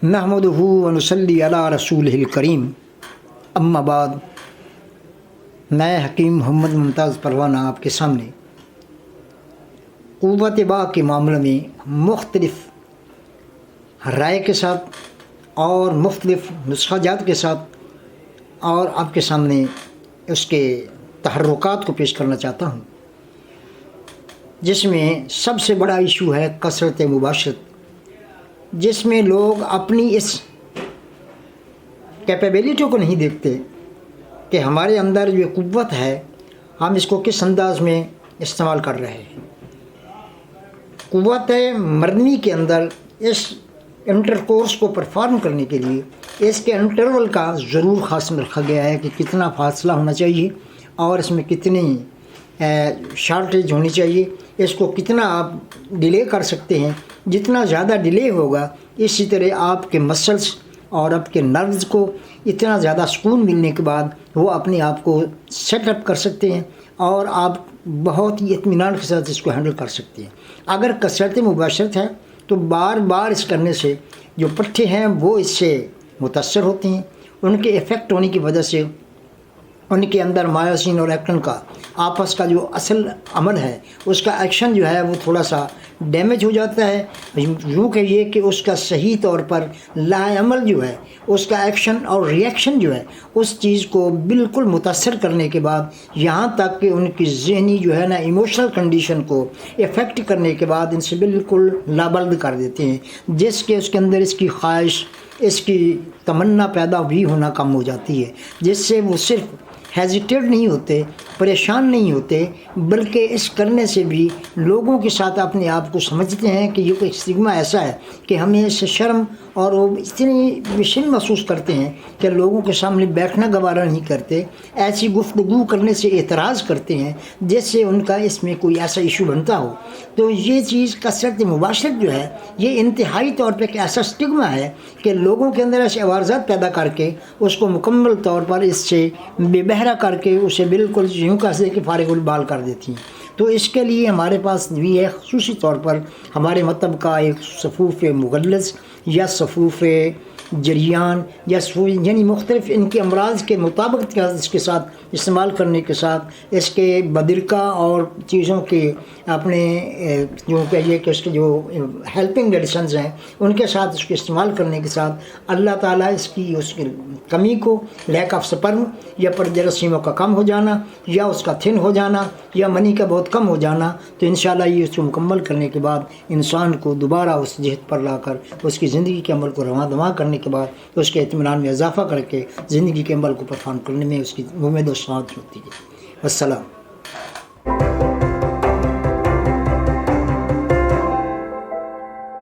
نحمدہ ونصلی علی رسولہ الکریم، اما بعد۔ میں حکیم محمد ممتاز پروانہ آپ کے سامنے قوت با کے معاملے میں مختلف رائے کے ساتھ اور مختلف نسخہ جات کے ساتھ اور آپ کے سامنے اس کے تحرکات کو پیش کرنا چاہتا ہوں، جس میں سب سے بڑا ایشو ہے کثرت مباشرت، جس میں لوگ اپنی اس کیپیبلٹی کو نہیں دیکھتے کہ ہمارے اندر جو قوت ہے ہم اس کو کس انداز میں استعمال کر رہے ہیں۔ قوت مردنی کے اندر اس انٹر کورس کو پرفارم کرنے کے لیے اس کے انٹرول کا ضرور خاص رکھا گیا ہے کہ کتنا فاصلہ ہونا چاہیے اور اس میں کتنی شارٹیج ہونی چاہیے، اس کو کتنا آپ ڈیلے کر سکتے ہیں۔ جتنا زیادہ ڈیلے ہوگا اسی طرح آپ کے مسلس اور آپ کے نروز کو اتنا زیادہ سکون ملنے کے بعد وہ اپنے آپ کو سیٹ اپ کر سکتے ہیں اور آپ بہت ہی اطمینان کے ساتھ اس کو ہینڈل کر سکتے ہیں۔ اگر کثرت مباشرت ہے تو بار بار اس کرنے سے جو پٹھے ہیں وہ اس سے متاثر ہوتے ہیں، ان کے افیکٹ ہونے کی وجہ سے ان کے اندر مایوسین اور ایکٹن کا آپس کا جو اصل عمل ہے اس کا ایکشن جو ہے وہ تھوڑا سا ڈیمیج ہو جاتا ہے۔ یوں کہیے کہ اس کا صحیح طور پر لاہ عمل جو ہے اس کا ایکشن اور ری ایکشن جو ہے اس چیز کو بالکل متاثر کرنے کے بعد یہاں تک کہ ان کی ذہنی جو ہے نا ایموشنل کنڈیشن کو افیکٹ کرنے کے بعد ان سے بالکل لابلد کر دیتے ہیں، جس کے اس کے اندر اس کی خواہش، اس کی تمنا پیدا بھی ہونا کم ہو جاتی ہے، جس سے وہ صرف ہیزیٹیٹ نہیں ہوتے، پریشان نہیں ہوتے، بلکہ اس کرنے سے بھی لوگوں کے ساتھ اپنے آپ کو سمجھتے ہیں کہ یہ کوئی اسٹگما ایسا ہے کہ ہمیں اس سے شرم اور وہ اتنی مشن محسوس کرتے ہیں کہ لوگوں کے سامنے بیٹھنا گوارا نہیں کرتے، ایسی گفتگو کرنے سے اعتراض کرتے ہیں جس سے ان کا اس میں کوئی ایسا ایشو بنتا ہو۔ تو یہ چیز کثرت مباشرت جو ہے یہ انتہائی طور پہ ایک ایسا اسٹگما ہے کہ لوگوں کے اندر ایسے عوارضات پیدا کر کے اس کو مکمل طور پر اس سے بے بہرا کر کے اسے بالکل یوں کہتے کہ فارغ البال کر دیتی ہیں۔ تو اس کے لیے ہمارے پاس بھی ہے خصوصی طور پر ہمارے مطلب کا ایک صفوف مغلظ یا صفوف جریان یا یعنی مختلف ان کے امراض کے مطابق اس کے ساتھ استعمال کرنے کے ساتھ اس کے بدرکا اور چیزوں کے اپنے جو کہیے کہ اس کے جو ہیلپنگ میڈیسنز ہیں ان کے ساتھ اس کو استعمال کرنے کے ساتھ اللہ تعالیٰ اس کی کمی کو، لیک آف سپرم یا پرجرسیموں کا کم ہو جانا یا اس کا تھن ہو جانا یا منی کا بہت کم ہو جانا، تو انشاءاللہ یہ اس کو مکمل کرنے کے بعد انسان کو دوبارہ اس جہت پر لا کر اس کی زندگی کے عمل کو رواں دواں کرنے کے بعد اس کے اطمینان میں اضافہ کر کے زندگی کے عمل کو پرفارم کرنے میں اس کی امید و سعادت ہوتی ہے۔ السلام۔